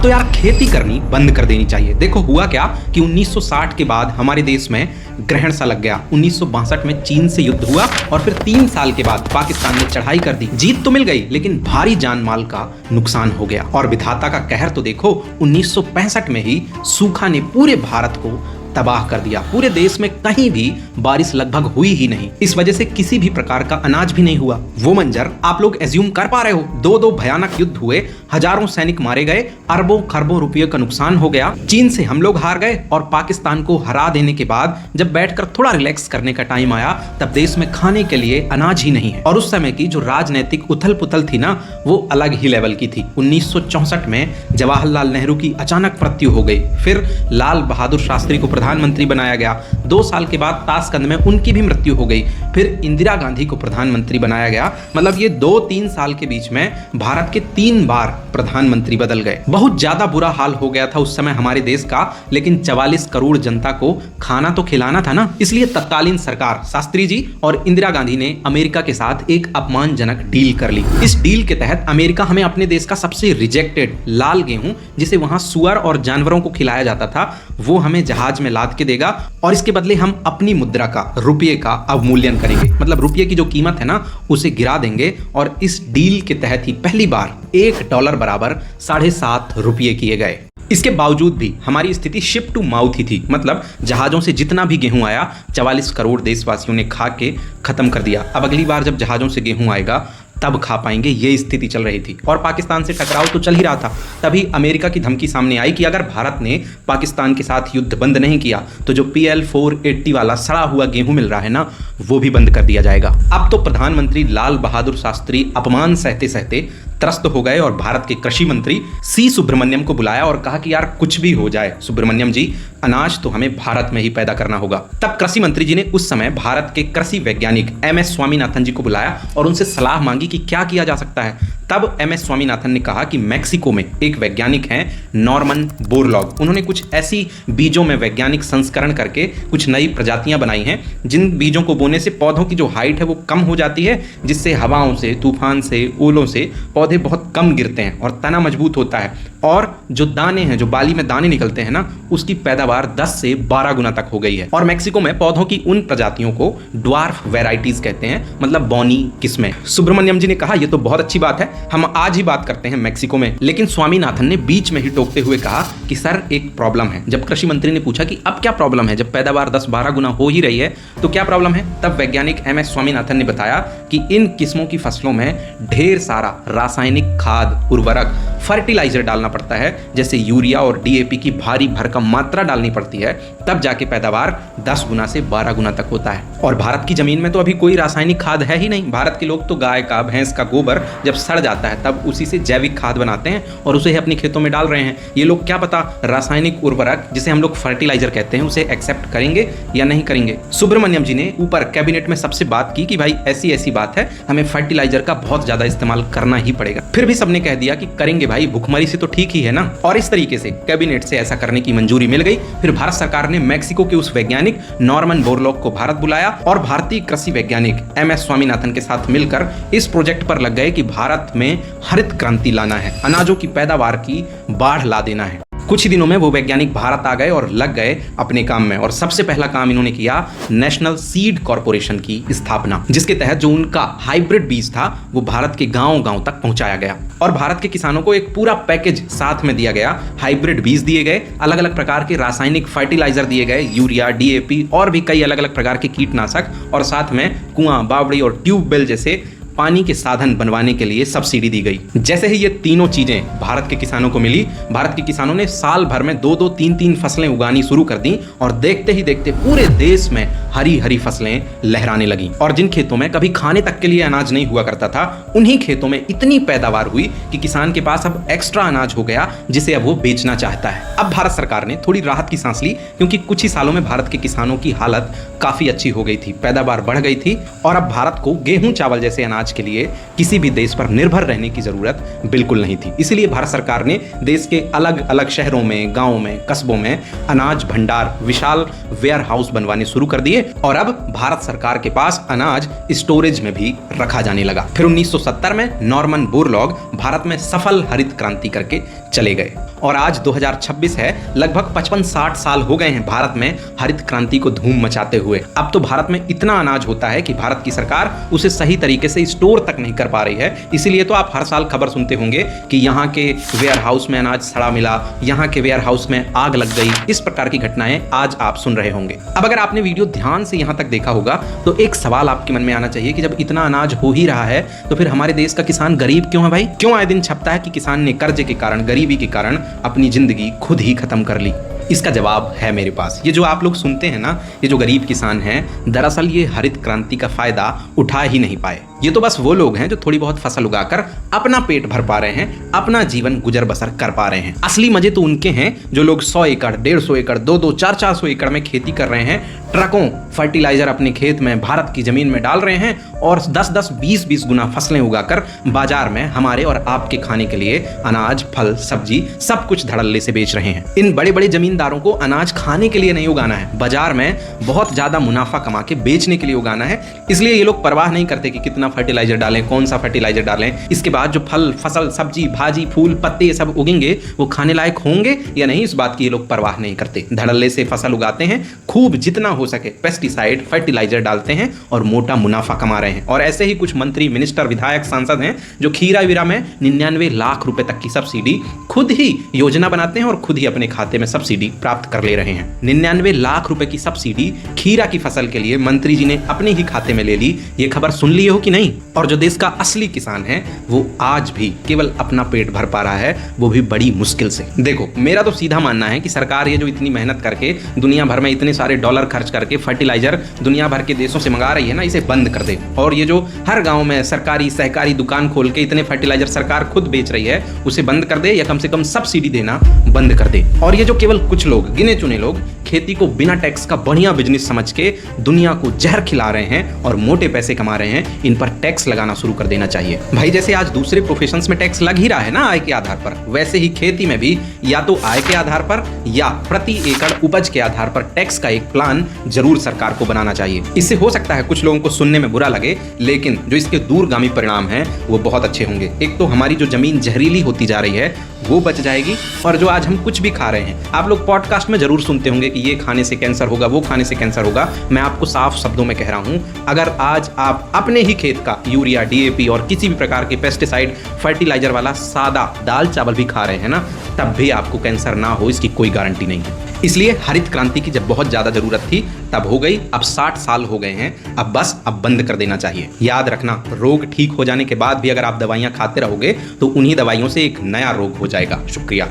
तो यार खेती करनी बंद कर देनी चाहिए। देखो हुआ क्या कि 1960 के बाद हमारे देश में ग्रहण सा लग गया। 1962 में चीन से युद्ध हुआ और फिर 3 साल के बाद पाकिस्तान ने चढ़ाई कर दी। जीत तो मिल गई लेकिन भारी जान माल का नुकसान हो गया। और विधाता का कहर तो देखो, 1965 में ही सूखा ने पूरे भारत को तबाह कर दिया। पूरे देश में कहीं भी बारिश लगभग हुई ही नहीं। इस वजह से किसी भी प्रकार का अनाज भी नहीं हुआ। वो मंजर आप लोग एज्यूम कर पा रहे हो। दो भयानक युद्ध हुए, हजारों सैनिक मारे गए, अरबों खरबों रुपये का नुकसान हो गया। चीन से हम लोग हार गए और पाकिस्तान को हरा देने के बाद जब बैठकर थोड़ा रिलैक्स करने का टाइम आया तब देश में खाने के लिए अनाज ही नहीं है। और उस समय की जो राजनीतिक उथल पुथल थी ना, वो अलग ही लेवल की थी। 1964 में जवाहरलाल नेहरू की अचानक मृत्यु हो गई। फिर लाल बहादुर शास्त्री को प्रधानमंत्री बनाया गया। 2 साल के बाद ताशकंद में उनकी भी मृत्यु हो गई। फिर इंदिरा गांधी को प्रधानमंत्री बनाया गया। मतलब ये 2-3 साल के बीच में भारत के 3 बार प्रधानमंत्री बदल गए। बहुत ज्यादा बुरा हाल हो गया था उस समय हमारे देश का, लेकिन 44 करोड़ जनता को खाना तो खिलाना था ना। इसलिए तत्कालीन सरकार शास्त्री जी और इंदिरा गांधी ने अमेरिका के साथ एक अपमानजनक डील कर ली। इस डील के तहत अमेरिका हमें अपने देश का सबसे रिजेक्टेड लाल गेहूं, जिसे वहां सुअर और जानवरों को खिलाया जाता था, वो हमें जहाज में लाद के देगा और इसके बदले हम अपनी मुद्रा का, रुपये का अवमूल्यन करेंगे। मतलब रुपये की जो कीमत है ना, उसे गिरा देंगे। और इस डील के तहत ही पहली बार $1 बराबर 7.5 रुपये किए गए। इसके बावजूद भी हमारी स्थिति शिप टू माउथ ही थी। मतलब जहाजों से जितना भी गेहूं आया 44 करोड़ देशवासियों ने खा के खत्म कर दिया। अब अगली बार जब जहाजों से गेहूं आएगा तब खा पाएंगे, ये स्थिति चल रही थी। और पाकिस्तान से टकराव तो चल ही रहा था। तभी अमेरिका की धमकी सामने आई कि अगर भारत ने पाकिस्तान के साथ युद्ध बंद नहीं किया तो जो PL-480 वाला सड़ा हुआ गेहूं मिल रहा है ना, वो भी बंद कर दिया जाएगा। अब तो प्रधानमंत्री लाल बहादुर शास्त्री अपमान सहते सहते त्रस्त हो गए और भारत के कृषि मंत्री C सुब्रमण्यम को बुलाया और कहा कि यार कुछ भी हो जाए सुब्रमण्यम जी, अनाज तो हमें भारत में ही पैदा करना होगा। तब कृषि मंत्री जी ने उस समय भारत के कृषि वैज्ञानिक MS स्वामीनाथन जी को बुलाया और उनसे सलाह मांगी कि क्या किया जा सकता है। तब MS स्वामीनाथन ने कहा कि मैक्सिको में एक वैज्ञानिक हैं नॉर्मन बोरलॉग। उन्होंने कुछ ऐसी बीजों में वैज्ञानिक संस्करण करके कुछ नई प्रजातियां बनाई हैं जिन बीजों को बोने से पौधों की जो हाइट है वो कम हो जाती है, जिससे हवाओं से, तूफान से, ओलों से पौधे बहुत कम गिरते हैं और तना मजबूत होता है। और जो दाने हैं, जो बाली में दाने निकलते हैं ना, उसकी पैदावार 10 से 12 गुना तक हो गई है। और मैक्सिको में पौधों की उन प्रजातियों को ड्वार्फ वैराइटीज कहते हैं, मतलब बौनी किस्में। सुब्रमण्यम जी ने कहा ये तो बहुत अच्छी बात है, हम आज ही बात करते हैं मैक्सिको में। लेकिन स्वामीनाथन ने बीच में ही टोकते हुए कहा कि सर एक प्रॉब्लम है। जब कृषि मंत्री ने पूछा कि अब क्या प्रॉब्लम है, जब पैदावार 10-12 गुना हो ही रही है तो क्या प्रॉब्लम है, तब वैज्ञानिक MS स्वामीनाथन ने बताया कि इन किस्मों की फसलों में ढेर सारा रासायनिक खाद, उर्वरक, फर्टिलाइजर डालना पड़ता है, जैसे यूरिया और DAP की भारी भरकम मात्रा डालनी पड़ती है, तब जाके पैदावार 10 गुना से 12 गुना तक होता है। और भारत की जमीन में तो अभी कोई रासायनिक खाद है ही नहीं। भारत के लोग तो गाय का, भैंस का गोबर जब सड़ जाता है तब उसी से जैविक खाद बनाते हैं और उसे अपने खेतों में डाल रहे हैं। ये लोग क्या पता रासायनिक उर्वरक, जिसे हम लोग फर्टिलाइजर कहते हैं, उसे एक्सेप्ट करेंगे या नहीं करेंगे। सुब्रमण्यम जी ने ऊपर कैबिनेट में सबसे बात की कि भाई ऐसी ऐसी बात है, हमें फर्टिलाइजर का बहुत ज्यादा इस्तेमाल करना ही पड़ेगा। फिर भी सबने कह दिया कि करेंगे भाई, भुखमरी से तो ठीक ही है ना। और इस तरीके से कैबिनेट से ऐसा करने की मंजूरी मिल गई। फिर भारत सरकार ने मैक्सिको के उस वैज्ञानिक नॉर्मन बोरलॉग को भारत बुलाया और भारतीय कृषि वैज्ञानिक MS स्वामीनाथन के साथ मिलकर इस प्रोजेक्ट पर लग गए कि भारत में हरित क्रांति लाना है, अनाजों की पैदावार की बाढ़ ला देना है। कुछ ही दिनों में वो वैज्ञानिक भारत आ गए और लग गए अपने काम में। और सबसे पहला काम इन्होंने किया नेशनल सीड कॉर्पोरेशन की स्थापना, जिसके तहत जो उनका हाइब्रिड बीज था वो भारत के गांव-गांव तक पहुंचाया गया और भारत के किसानों को एक पूरा पैकेज साथ में दिया गया। हाइब्रिड बीज दिए गए, अलग अलग प्रकार के रासायनिक फर्टिलाइजर दिए गए, यूरिया, DAP और भी कई अलग अलग प्रकार के कीटनाशक, और साथ में कुआं, बावड़ी और ट्यूबवेल जैसे पानी के साधन बनवाने के लिए सब्सिडी दी गई। जैसे ही ये तीनों चीजें भारत के किसानों को मिली, भारत के किसानों ने साल भर में 2-2, 3-3 फसलें उगानी शुरू कर दी और देखते ही देखते पूरे देश में हरी हरी फसलें लहराने लगी। और जिन खेतों में कभी खाने तक के लिए अनाज नहीं हुआ करता था, उन्हीं खेतों में इतनी पैदावार हुई कि किसान के पास अब एक्स्ट्रा अनाज हो गया, जिसे अब वो बेचना चाहता है। अब भारत सरकार ने थोड़ी राहत की सांस ली, क्योंकि कुछ ही सालों में भारत के किसानों की हालत काफी अच्छी हो गई थी, पैदावार बढ़ गई थी और अब भारत को गेहूं, चावल जैसे अनाज के लिए किसी भी देश पर निर्भर रहने की जरूरत बिल्कुल नहीं थी। इसलिए भारत सरकार ने देश के अलग अलग शहरों में, गांवों में, कस्बों में अनाज भंडार, विशाल वेयर हाउस बनवाने शुरू कर दिए और अब भारत सरकार के पास अनाज स्टोरेज में भी रखा जाने लगा। फिर 1970 में नॉर्मन बोरलॉग भारत में सफल हरित क्रांति करके चले गए। और आज 2026 है, लगभग 55-60 साल हो गए हैं भारत में हरित क्रांति को धूम मचाते हुए। अब तो भारत में इतना अनाज होता है कि भारत की सरकार उसे सही तरीके से स्टोर तक नहीं कर पा रही है। इसीलिए तो आप हर साल खबर सुनते होंगे कि यहाँ के वेयर हाउस में अनाज सड़ा मिला, यहाँ के वेयर हाउस में आग लग गई। इस प्रकार की घटनाएं आज आप सुन रहे होंगे। अब अगर आपने वीडियो ध्यान से यहाँ तक देखा होगा तो एक सवाल आपके मन में आना चाहिए कि जब इतना अनाज हो ही रहा है तो फिर हमारे देश का किसान गरीब क्यों है भाई? क्यों आए दिन छपता है कि किसान ने कर्ज के कारण, गरीबी के कारण अपनी जिंदगी खुद ही खत्म कर ली? इसका जवाब है मेरे पास। ये जो आप लोग सुनते हैं ना, ये जो गरीब किसान हैं, दरअसल ये हरित क्रांति का फायदा उठा ही नहीं पाए। ये तो बस वो लोग हैं जो थोड़ी बहुत फसल उगाकर अपना पेट भर पा रहे हैं, अपना जीवन गुजर बसर कर पा रहे हैं। असली मजे तो उनके हैं जो लोग 100 एकड़, 150 एकड़, 2-2, 400 एकड़ में खेती कर रहे हैं, ट्रकों फर्टिलाइजर अपने खेत में, भारत की जमीन में डाल रहे हैं और 10-10, 20-20 गुना फसलें उगाकर बाजार में हमारे और आपके खाने के लिए अनाज, फल, सब्जी सब कुछ धड़ल्ले से बेच रहे हैं। इन बड़े बड़े जमींदारों को अनाज खाने के लिए नहीं उगाना है, बाजार में बहुत ज्यादा मुनाफा कमा के बेचने के लिए उगाना है। इसलिए ये लोग परवाह नहीं करते कि कितना फर्टिलाइजर डालें, कौन सा फर्टिलाइजर डालें, इसके बाद जो फल, फसल, सब्जी, भाजी, फूल, पत्ते ये सब उगेंगे वो खाने लायक होंगे या नहीं, इस बात की ये लोग परवाह नहीं करते। धड़ल्ले से फसल उगाते हैं, खूब जितना हो सके पेस्टिसाइड, फर्टिलाइजर डालते हैं और मोटा मुनाफा कमा रहे हैं। और ऐसे ही कुछ मंत्री, मिनिस्टर, विधायक, सांसद हैं जो खीरा वीरा में 99 लाख रुपए तक की सब्सिडी खुद ही योजना बनाते हैं और खुद ही अपने खाते में सब्सिडी प्राप्त कर ले रहे हैं। 99 लाख रुपए की सब्सिडी खीरा की फसल के लिए मंत्री जी ने अपने ही खाते में ले ली। ये खबर सुन लिए हो कि नहीं? और जो देश का असली किसान है वो आज भी केवल अपना पेट भर पा रहा है, वो भी बड़ी मुश्किल से। देखो, मेरा तो सीधा मानना है कि सरकार ये जो इतनी मेहनत करके दुनिया भर में इतने सारे डॉलर खर्च करके फर्टिलाइजर दुनिया भर के देशों से मंगा रही है ना, इसे बंद कर दे। और ये जो हर गांव में सरकारी सहकारी दुकान खोल के इतने फर्टिलाइजर सरकार खुद बेच रही है, उसे बंद कर दे या कम से कम सब्सिडी देना बंद कर दे। और ये जो केवल कुछ लोग, गिने चुने लोग, खेती को बिना टैक्स का बढ़िया बिजनेस समझ के दुनिया को जहर खिला रहे हैं और मोटे पैसे कमा रहे हैं, इन पर टैक्स लगाना शुरू कर देना चाहिए भाई। जैसे आज दूसरे प्रोफेशंस में टैक्स लग ही रहा है ना आय के आधार पर, वैसे ही खेती में भी या तो आय के आधार पर या प्रति एकड़ उपज के आधार पर टैक्स का एक प्लान जरूर सरकार को बनाना चाहिए। इससे हो सकता है कुछ लोगों को सुनने में बुरा लगे, लेकिन जो इसके दूरगामी परिणाम हैं वो बहुत अच्छे होंगे। एक तो हमारी जो जमीन जहरीली होती जा रही है वो बच जाएगी, और जो आज हम कुछ भी खा रहे हैं, आप लोग पॉडकास्ट में जरूर सुनते होंगे कि ये खाने से कैंसर होगा, वो खाने से कैंसर होगा। मैं आपको साफ शब्दों में कह रहा हूं, अगर आज आप अपने ही खेत का यूरिया, डीएपी और किसी भी प्रकार के पेस्टिसाइड, फर्टिलाइजर वाला सादा दाल चावल भी खा रहे हैं ना, तब भी आपको कैंसर ना हो, इसकी कोई गारंटी नहीं है। इसलिए हरित क्रांति की जब बहुत ज्यादा जरूरत थी तब हो गई, अब 60 साल हो गए हैं, अब बंद कर देना चाहिए। याद रखना, रोग ठीक हो जाने के बाद भी अगर आप दवाइयां खाते रहोगे तो उन्हीं दवाइयों से एक नया रोग हो जाएगा। शुक्रिया।